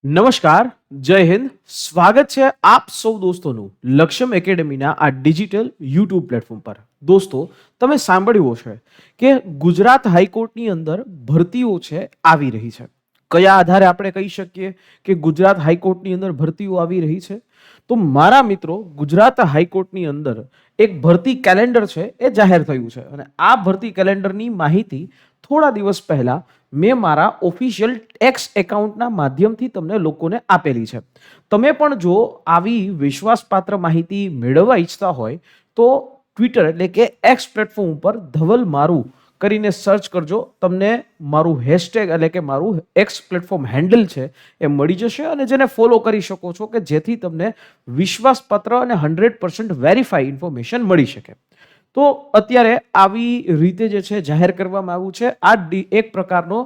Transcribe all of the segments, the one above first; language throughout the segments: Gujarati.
નમસ્કાર, જય હિન્દ. સ્વાગત છે આપ સૌ દોસ્તોનું લક્ષ્યમ એકેડમીના આ ડિજિટલ યુટ્યુબ પ્લેટફોર્મ પર. દોસ્તો, તમે સાંભળ્યું હશે કે ગુજરાત હાઈકોર્ટની અંદર ભરતીઓ છે આવી રહી છે. કયા આધારે આપણે કહી શકીએ કે ગુજરાત હાઈકોર્ટની અંદર ભરતીઓ આવી રહી છે? તો મારા મિત્રો, ગુજરાત હાઈકોર્ટની અંદર એક ભરતી કેલેન્ડર છે એ જાહેર થયું છે અને આ ભરતી કેલેન્ડરની માહિતી થોડા દિવસ પહેલા મેં મારા ઓફિશિયલ એક્સ એકાઉન્ટના માધ્યમથી તમને લોકોને આપેલી છે. તમે પણ જો આવી વિશ્વાસપાત્ર માહિતી મેળવવા ઈચ્છતા હોય તો ટ્વિટર એટલે કે એક્સ પ્લેટફોર્મ ઉપર ધવલ મારું કરીને સર્ચ કરજો. તમને મારું હેશટેગ એટલે કે મારું એક્સ પ્લેટફોર્મ હેન્ડલ છે એ મળી જશે અને જેને ફોલો કરી શકો છો કે જેથી તમને વિશ્વાસપાત્ર અને 100% વેરીફાઈ ઇન્ફોર્મેશન મળી શકે. તો અત્યારે આવી રીતે જે છે જાહેર કરવામાં આવ્યું છે. આ એક પ્રકારનો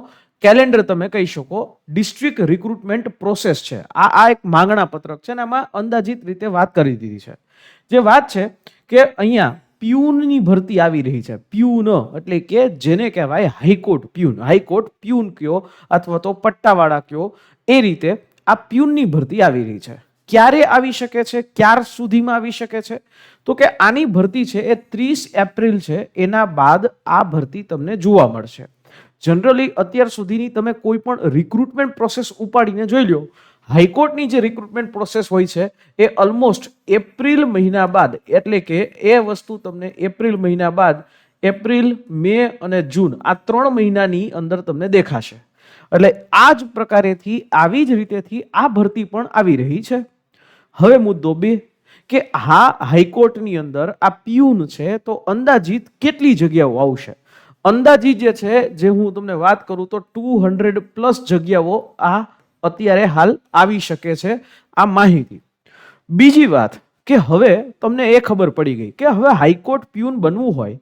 કેલેન્ડર તમે કહી શકો, ડિસ્ટ્રિક્ટ રિક્રુટમેન્ટ પ્રોસેસ છે. આ એક માંગણા પત્રક છે અને આમાં અંદાજિત રીતે વાત કરી દીધી છે. જે વાત છે કે અહીંયા પ્યુનની ભરતી આવી રહી છે. પ્યુન એટલે કે જેને કહેવાય હાઈકોર્ટ પ્યુન. હાઈકોર્ટ પ્યુન કયો અથવા તો પટ્ટાવાળા કયો, એ રીતે આ પ્યુનની ભરતી આવી રહી છે. ક્યારે આવી શકે છે, ક્યાર સુધીમાં આવી શકે છે? તો કે આની ભરતી છે એ 30 એપ્રિલ છે, એના બાદ આ ભરતી તમને જોવા મળશે. જનરલી અત્યાર સુધીની તમે કોઈ પણ રિક્રુટમેન્ટ પ્રોસેસ ઉપાડીને જોઈ લો, હાઈકોર્ટની જે રિક્રુટમેન્ટ પ્રોસેસ હોય છે એ ઓલમોસ્ટ એપ્રિલ મહિના બાદ, એટલે કે એ વસ્તુ તમને એપ્રિલ મહિના બાદ એપ્રિલ, મે અને જૂન આ 3 મહિનાની અંદર તમને દેખાશે. એટલે આ જ પ્રકારેથી આવી જ રીતેથી આ ભરતી પણ આવી રહી છે. હવે મુદ્દો 2 કે હાઈકોર્ટની અંદર આ પ્યુન છે તો અંદાજિત કેટલી જગ્યાઓ આવશે? અંદાજિત જે છે, જે હું તમને વાત કરું તો 200+ જગ્યાઓ આ અત્યારે હાલ આવી શકે છે આ માહિતી. બીજી વાત કે હવે તમને એ ખબર પડી ગઈ કે હવે હાઈકોર્ટ પ્યુન બનવું હોય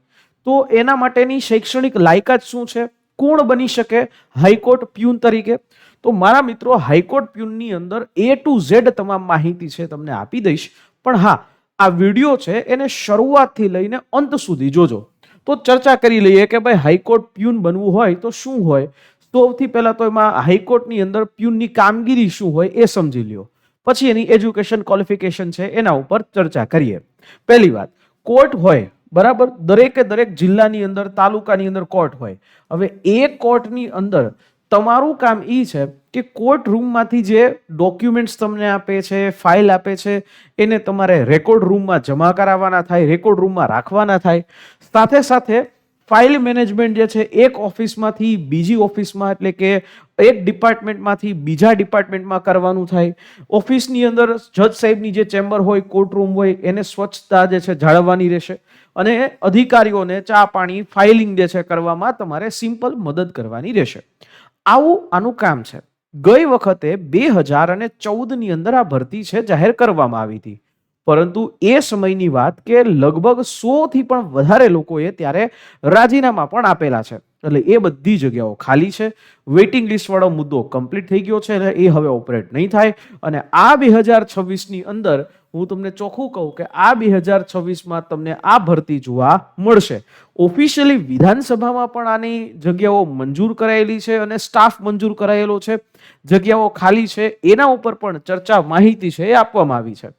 તો એના માટેની શૈક્ષણિક લાયકાત શું છે, કોણ બની શકે હાઈકોર્ટ પ્યુન તરીકે? તો મારા મિત્રો, હાઈકોર્ટ પ્યુનની અંદર A to Z તમામ માહિતી છે તમને આપી દઈશ. પણ હા, આ વિડીયો છે એને શરૂઆતથી લઈને અંત સુધી જોજો તો ચર્ચા કરી લઈએ કે ભાઈ હાઈકોર્ટ પ્યુન બનવું હોય તો શું હોય. સૌથી પહેલા તો એમાં હાઈકોર્ટની અંદર પ્યુનની કામગીરી શું હોય એ સમજી લ્યો. પછી એની એજ્યુકેશન ક્વોલિફિકેશન છે એના ઉપર ચર્ચા કરીએ. પહેલી વાત, કોર્ટ હોય બરાબર, દરેકે દરેક જિલ્લાની અંદર, તાલુકાની અંદર કોર્ટ હોય. હવે એ કોર્ટની અંદર તમારું કામ એ છે કે કોર્ટ રૂમમાંથી જે ડોક્યુમેન્ટ્સ તમને આપે છે, ફાઇલ આપે છે, એને તમારે રેકોર્ડ રૂમમાં જમા કરાવવાના થાય, રેકોર્ડ રૂમમાં રાખવાના થાય. સાથે સાથે ફાઇલ મેનેજમેન્ટ જે છે એક ઓફિસમાંથી બીજી ઓફિસમાં, એટલે કે એક ડિપાર્ટમેન્ટમાંથી બીજા ડિપાર્ટમેન્ટમાં કરવાનું થાય. ઓફિસની અંદર જજ સાહેબની જે ચેમ્બર હોય, કોર્ટ રૂમ હોય, એને સ્વચ્છતા જે છે જાળવવાની રહેશે અને અધિકારીઓને ચા પાણી ફાઇલિંગ જે છે કરવામાં તમારે સિમ્પલ મદદ કરવાની રહેશે. આવું આનું કામ છે. ગઈ વખતે 2014ની અંદર આ ભરતી છે જાહેર કરવામાં આવી હતી, પરંતુ એ સમયની વાત કે લગભગ 100 થી પણ વધારે લોકોએ ત્યારે રાજીનામા પણ આપેલા છે. એટલે એ બધી જગ્યાઓ ખાલી છે. વેઇટિંગ લિસ્ટ વાળો મુદ્દો કમ્પ્લીટ થઈ ગયો છે એટલે એ હવે ઓપરેટ નહીં થાય. અને આ 2026ની અંદર હું તમને ચોખ્ખું કહું કે આ 2026માં તમને આ ભરતી જોવા મળશે. ઓફિશિયલી વિધાનસભામાં પણ આની જગ્યાઓ મંજૂર કરાયેલી છે અને સ્ટાફ મંજૂર કરાયેલો છે. જગ્યાઓ ખાલી છે એના ઉપર પણ ચર્ચા, માહિતી છે એ આપવામાં આવી છે.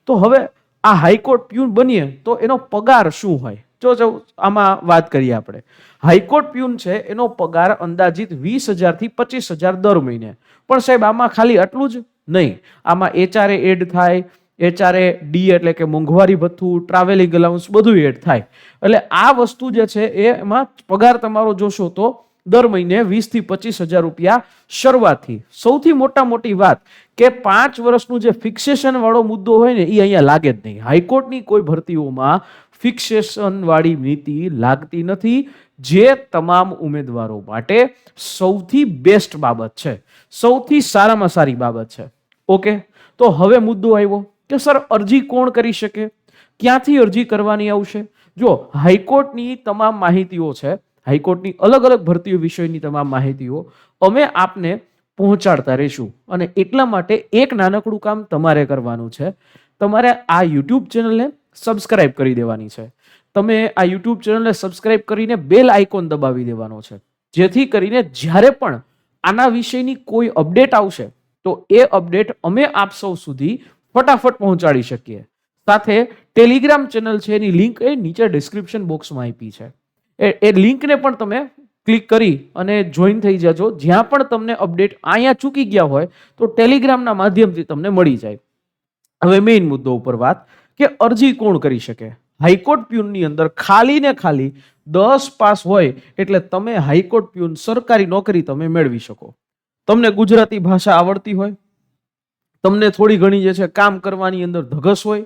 તો હવે આ હાઈકોર્ટ પ્યુન બનીએ તો એનો પગાર શું હોય? જો આમાં વાત કરીએ આપણે. હાઈકોર્ટ પ્યુન છે એનો પગાર અંદાજિત 20,000 થી 25,000 દર મહિને. પણ સાહેબ, આમાં ખાલી આટલું જ નહીં, આમાં HRA એડ થાય, HRA ડી એટલે કે મોંઘવારી ભથ્થું, ટ્રાવેલિંગ અલાઉન્સ બધું એડ થાય. એટલે આ વસ્તુ જે છે એમાં પગાર તમારો જોશો તો દર મહિને 20,000 થી 25,000 રૂપિયા શરૂઆતથી. સૌથી મોટી વાત કે 5 વર્ષનું જે ફિક્સેશન વાળો મુદ્દો હોય ને એ અહીંયા લાગે જ નહીં. હાઈકોર્ટની કોઈ ભરતીઓમાં ફિક્સેશન વાળી નીતિ લાગતી નથી, જે તમામ ઉમેદવારો માટે સૌથી બેસ્ટ બાબત છે, સૌથી સારામાં સારી બાબત છે. ઓકે, તો હવે મુદ્દો આવ્યો કે સર અરજી કોણ કરી શકે, ક્યાંથી અરજી કરવાની આવશે? જો હાઈકોર્ટની તમામ માહિતીઓ છે, હાઈકોર્ટની અલગ અલગ ભરતીઓ વિષયની તમામ માહિતીઓ અમે આપને પહોંચાડતા રહીશું. અને એટલા માટે એક નાનકડું કામ તમારે કરવાનું છે. તમારે આ યુટ્યુબ ચેનલને સબસ્ક્રાઇબ કરી દેવાની છે. તમે આ યુટ્યુબ ચેનલને સબસ્ક્રાઇબ કરીને બેલ આઇકોન દબાવી દેવાનો છે, જેથી કરીને જ્યારે પણ આના વિષયની કોઈ અપડેટ આવશે તો એ અપડેટ અમે આપ સૌ સુધી ફટાફટ પહોંચાડી શકીએ. સાથે ટેલિગ્રામ ચેનલ છે એની લિંક એ નીચે ડિસ્ક્રિપ્શન બોક્સમાં આપી છે. એ લિંકને પણ તમે ક્લિક કરી અને જોઈન થઈ જજો. જ્યાં પણ તમને અપડેટ અહીંયા ચૂકી ગયા હોય તો ટેલિગ્રામના માધ્યમથી તમને મળી જાય. હવે મેઇન મુદ્દો ઉપર વાત કે અરજી કોણ કરી શકે. હાઈકોર્ટ પ્યુનની અંદર ખાલી ને ખાલી 10 પાસ હોય એટલે તમે હાઈકોર્ટ પ્યુન સરકારી નોકરી તમે મેળવી શકો. તમને ગુજરાતી ભાષા આવડતી હોય, તમને થોડી ઘણી જે છે કામ કરવાની અંદર ધગસ હોય,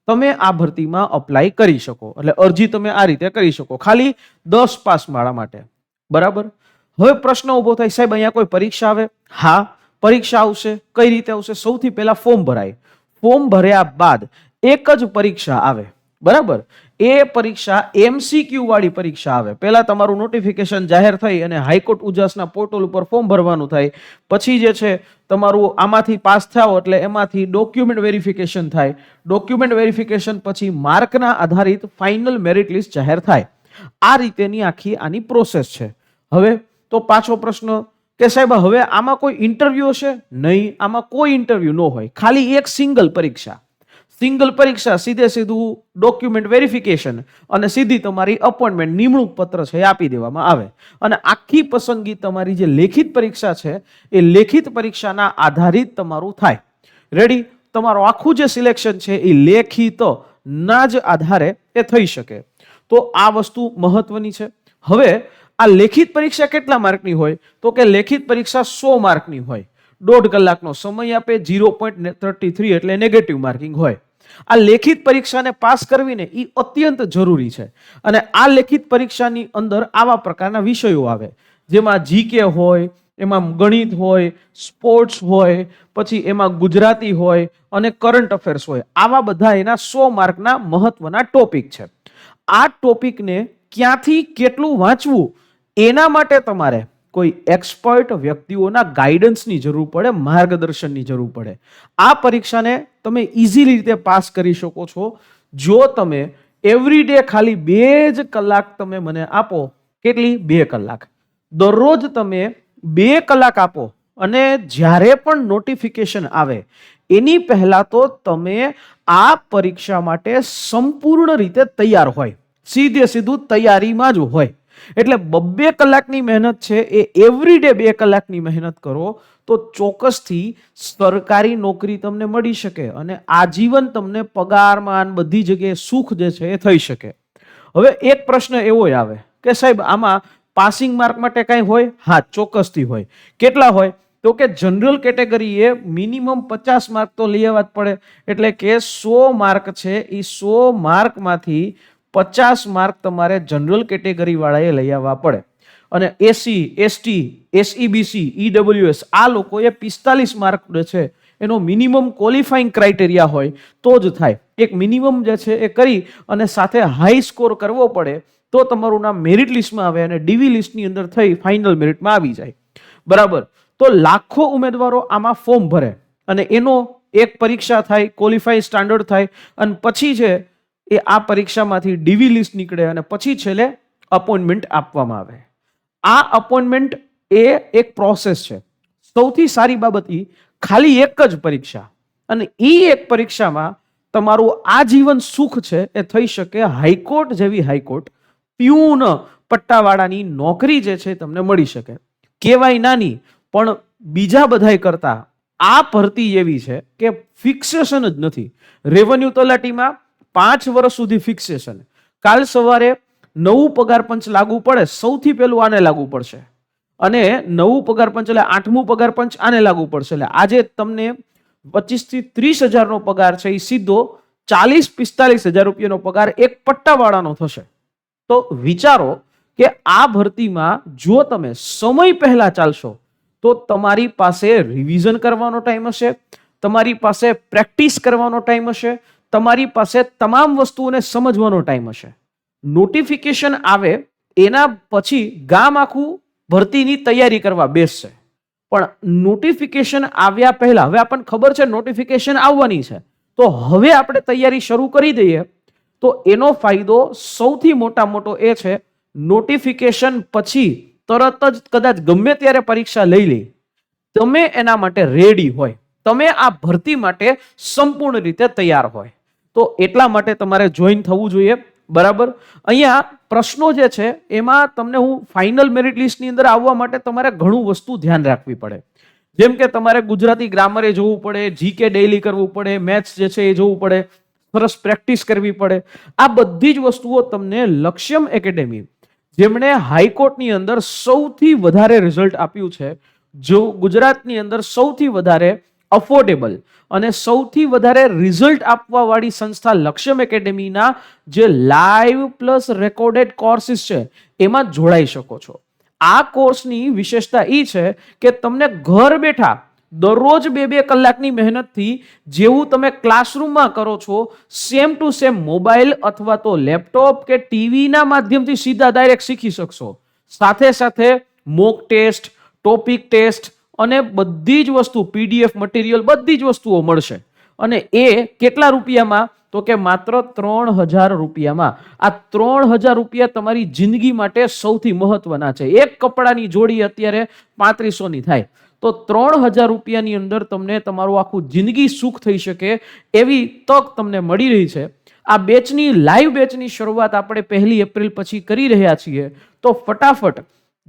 તમે આ ભરતીમાં અપ્લાય કરી શકો. એટલે અરજી તમે આ રીતે કરી શકો ખાલી 10 પાસ વાળા માટે. બરાબર. હવે પ્રશ્ન ઉભો થાય, સાહેબ અહીંયા કોઈ પરીક્ષા આવે? હા, પરીક્ષા આવશે. કઈ રીતે આવશે? સૌથી પહેલા ફોર્મ ભરાય. ફોર્મ ભર્યા બાદ એક જ પરીક્ષા આવે. બરાબર. એ પરીક્ષા MCQ વાળી પરીક્ષા આવે. પહેલા તમારું નોટિફિકેશન જાહેર થઈ અને હાઈકોર્ટ ઉજાસના પોર્ટલ ઉપર ફોર્મ ભરવાનું થાય. પછી જે છે તમારું આમાંથી પાસ થાવ એટલે એમાંથી ડોક્યુમેન્ટ વેરિફિકેશન થાય. ડોક્યુમેન્ટ વેરિફિકેશન પછી માર્કના આધારિત ફાઇનલ મેરિટ લિસ્ટ જાહેર થાય. આ રીતેની આખી આની પ્રોસેસ છે. હવે તો પાછો પ્રશ્ન કે સાહેબ હવે આમાં કોઈ ઇન્ટરવ્યુ હશે? નહીં, આમાં કોઈ ઇન્ટરવ્યુ ન હોય. ખાલી એક સિંગલ પરીક્ષા. સિંગલ પરીક્ષા, સીધું ડોક્યુમેન્ટ વેરિફિકેશન અને સીધી તમારી અપોઇન્ટમેન્ટ નિમણૂક પત્ર છે એ આપી દેવામાં આવે. અને આખી પસંદગી તમારી જે લેખિત પરીક્ષા છે એ લેખિત પરીક્ષાના આધારિત તમારું થાય. રેડી. તમારું આખું જે સિલેક્શન છે એ લેખિત ના જ આધારે એ થઈ શકે. તો આ વસ્તુ મહત્વની છે. હવે આ લેખિત પરીક્ષા કેટલા માર્કની હોય? તો કે લેખિત પરીક્ષા 100 માર્કની હોય. 1.5 કલાકનો સમય આપે, 0.33 એટલે નેગેટિવ માર્કિંગ હોય. આ લેખિત પરીક્ષાને પાસ કરવીને એ અત્યંત જરૂરી છે. અને આ લેખિત પરીક્ષાની અંદર આવા પ્રકારના વિષયો આવે જેમાં જીકે હોય, એમાં ગણિત હોય, સ્પોર્ટ્સ હોય, પછી એમાં ગુજરાતી હોય અને કરંટ અફેર્સ હોય. આવા બધા એના 100 માર્કના મહત્વના ટોપિક છે. આ ટોપિકને ક્યાંથી કેટલું વાંચવું એના માટે તમારે કોઈ એક્સપર્ટ વ્યક્તિઓના ગાઈડન્સની જરૂર પડે, માર્ગદર્શનની જરૂર પડે. આ પરીક્ષાને તમે ઇઝીલી રીતે પાસ કરી શકો છો જો તમે એવરીડે ખાલી 2 જ કલાક તમે મને આપો. કેટલી? 2 કલાક. દરરોજ તમે 2 કલાક આપો અને જ્યારે પણ નોટિફિકેશન આવે એની પહેલા તો તમે આ પરીક્ષા માટે સંપૂર્ણ રીતે તૈયાર હોય. સીધું તૈયારીમાં જ હોય. એટલે 2 કલાકની મહેનત છે એ એવરીડે 2 કલાકની મહેનત કરો તો ચોક્કસથી સરકારી નોકરી તમને મળી શકે અને આજીવન તમને પગારમાં બધી જગ્યાએ સુખ જે છે એ થઈ શકે. હવે એક પ્રશ્ન એવો આવે કે સાહેબ આમાં પાસિંગ માર્ક માટે કઈ હોય? હા, ચોક્કસથી હોય. કેટલા હોય? તો કે જનરલ કેટેગરીએ મિનિમમ 50 માર્ક તો લેવા જ પડે. એટલે કે 100 માર્ક છે એ 100 માર્કમાંથી 50 માર્ક તમારે જનરલ કેટેગરી વાળાએ લઈ આવવા પડે. અને એસસી, એસટી, SEBC, EWS આ લોકોએ 45 માર્ક છે એનો મિનિમમ ક્વોલિફાઈંગ ક્રાઇટેરિયા હોય તો જ થાય. એક મિનિમમ જે છે એ કરી અને સાથે હાઈ સ્કોર કરવો પડે તો તમારું નામ મેરિટ લિસ્ટમાં આવે અને ડીવી લિસ્ટની અંદર થઈ ફાઇનલ મેરિટમાં આવી જાય. બરાબર. તો લાખો ઉમેદવારો આમાં ફોર્મ ભરે અને એનો એક પરીક્ષા થાય, ક્વોલિફાઈ સ્ટાન્ડર્ડ થાય અને પછી છે એ આ પરીક્ષામાંથી ડીવી લિસ્ટ નીકળે અને પછી છેલ્લે અપોઇન્ટમેન્ટ આપવામાં આવે. આ અપોઇન્ટમેન્ટ એ એક પ્રોસેસ છે. સૌથી સારી બાબત એ ખાલી એક જ પરીક્ષા અને એ એક પરીક્ષામાં તમારું આજીવન સુખ છે એ થઈ શકે. હાઈકોર્ટ જેવી હાઈકોર્ટ પ્યુન પટ્ટાવાળાની નોકરી જે છે તમને મળી શકે. કહેવાય નાની પણ બીજા બધાય કરતા આ ભરતી એવી છે કે ફિક્સેશન જ નથી. રેવન્યુ તલાટીમાં 5 વર્ષ સુધી ફિક્સેશન. કાલ સવારે નવું પગાર પંચ લાગુ પડે, સૌથી પહેલું આને લાગુ પડશે અને નવું પગાર પંચ એટલે 8મું પગાર પંચ આને લાગુ પડશે. એટલે આજે તમને 25 થી 30 હજારનો પગાર છે એ સીધો 40-45 હજાર રૂપિયાનો પગાર એક પટ્ટાવાળાનો થશે. તો વિચારો કે આ ભરતીમાં જો તમે સમય પહેલા ચાલશો તો તમારી પાસે રિવિઝન કરવાનો ટાઈમ હશે, તમારી પાસે પ્રેક્ટિસ કરવાનો ટાઈમ હશે, તમારી પાસે તમામ વસ્તુઓને સમજવાનો ટાઈમ હશે. નોટિફિકેશન આવે એના પછી ગામ આખું ભરતીની તૈયારી કરવા બેસશે. પણ નોટિફિકેશન આવ્યા પહેલા હવે આપણને ખબર છે નોટિફિકેશન આવવાની છે તો હવે આપણે તૈયારી શરૂ કરી દઈએ તો એનો ફાયદો સૌથી મોટો એ છે નોટિફિકેશન પછી તરત જ કદાચ ગમે ત્યારે પરીક્ષા લઈ લે તમે એના માટે રેડી હોય, તમે આ ભરતી માટે સંપૂર્ણ રીતે તૈયાર હોય, તો એટલા માટે તમારે જોઈન થવું જોઈએ. બરાબર. અહીંયા પ્રશ્નો જે છે એમાં તમને હું ફાઇનલ મેરિટ લિસ્ટની અંદર આવવા માટે તમારે ઘણું વસ્તુ ધ્યાન રાખવી પડે. જેમ કે તમારે ગુજરાતી ગ્રામરે જોવું પડે, જીકે ડેઈલી કરવું પડે, મેથ્સ જે છે એ જોવું પડે, સરસ પ્રેક્ટિસ કરવી પડે. આ બધી જ વસ્તુઓ તમને લક્ષ્યમ એકેડેમી, જેમણે હાઈકોર્ટની અંદર સૌથી વધારે રિઝલ્ટ આપ્યું છે, જો ગુજરાતની અંદર સૌથી વધારે અફોર્ડેબલ અને સૌથી વધારે રિઝલ્ટ આપવા વાળી સંસ્થા લક્ષ્યમ એકેડેમીના જે લાઈવ પ્લસ રેકોર્ડેડ કોર્સિસ છે એમાં જોડાઈ શકો છો. આ કોર્સની વિશેષતા એ છે કે તમને ઘર બેઠા દરરોજ 2-2 કલાકની મહેનતથી જેવું તમે ક્લાસરૂમમાં કરો છો સેમ ટુ સેમ મોબાઈલ અથવા તો લેપટોપ કે ટીવીના માધ્યમથી સીધા ડાયરેક્ટ શીખી શકશો. સાથે સાથે મોક ટેસ્ટ, ટોપિક ટેસ્ટ અને બધી જ વસ્તુ, પીડીએફ મટીરિયલ, બધી જ વસ્તુઓ મળશે. અને એ કેટલા રૂપિયામાં? તો કે માત્ર 3000 રૂપિયામાં. આ 3000 રૂપિયા તમારી જિંદગી માટે સૌથી મહત્વના છે. એક કપડાની જોડી અત્યારે 3500 ની થાય, તો 3000 રૂપિયાની અંદર તમને તમારું આખું જિંદગી સુખ થઈ શકે એવી તક તમને મળી રહી છે. આ બેચની લાઈવ બેચની શરૂઆત આપણે 1 એપ્રિલ પછી કરી રહ્યા છીએ. તો ફટાફટ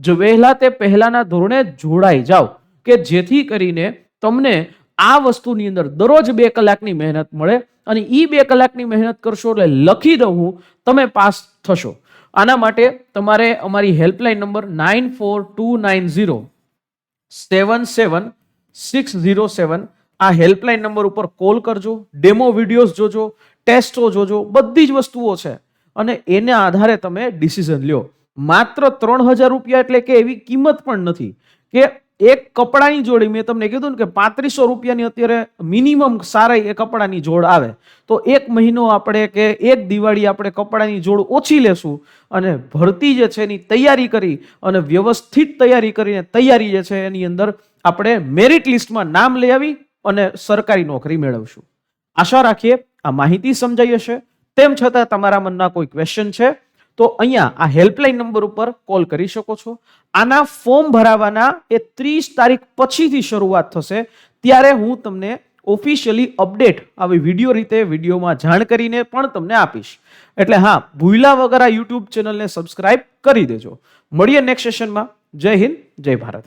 જો વહેલા તે પહેલાના ધોરણે જોડાઈ જાઓ કે જેથી કરીને તમને આ વસ્તુની અંદર દરરોજ 2 કલાકની મહેનત મળે અને એ 2 કલાકની મહેનત કરશો એટલે લખી દઉં હું, તમે પાસ થશો. આના માટે તમારે અમારી હેલ્પલાઇન નંબર 9429077607 આ હેલ્પલાઇન નંબર ઉપર કોલ કરજો, ડેમો વિડીયોઝ જોજો, ટેસ્ટો જોજો, બધી જ વસ્તુઓ છે અને એના આધારે તમે ડિસિઝન લ્યો. માત્ર 3000 રૂપિયા એટલે કે એવી કિંમત પણ નથી કે એક કપડાની જોડી, મેં તમને કીધું ને કે 3500 રૂપિયાની અત્યારે મિનિમમ સારી એ કપડાની જોડ આવે, તો એક મહિનો આપણે કે એક દિવાળી આપણે કપડાની જોડ ઓછી લેશું અને ભરતી જે છે એની તૈયારી કરી અને વ્યવસ્થિત તૈયારી કરીને તૈયારી જે છે એની અંદર આપણે મેરિટ લિસ્ટમાં નામ લઈ આવી અને સરકારી નોકરી મેળવશું. આશા રાખીએ આ માહિતી સમજાઈ હશે. તેમ છતાં તમારા મનના કોઈ ક્વેશ્ચન છે તો અહીંયા આ હેલ્પલાઇન નંબર ઉપર કોલ કરી શકો છો. આના ફોર્મ ભરાવાના એ 30 તારીખ પછીથી શરૂઆત થશે, ત્યારે હું તમને ઓફિશિયલી અપડેટ આવી વિડીયોમાં જાણ કરીને પણ તમને આપીશ. એટલે હા, ભૂલ્યા વગર આ યુટ્યુબ ચેનલને સબસ્ક્રાઇબ કરી દેજો. મળીએ નેક્સ્ટ સેશનમાં. જય હિન્દ, જય ભારત.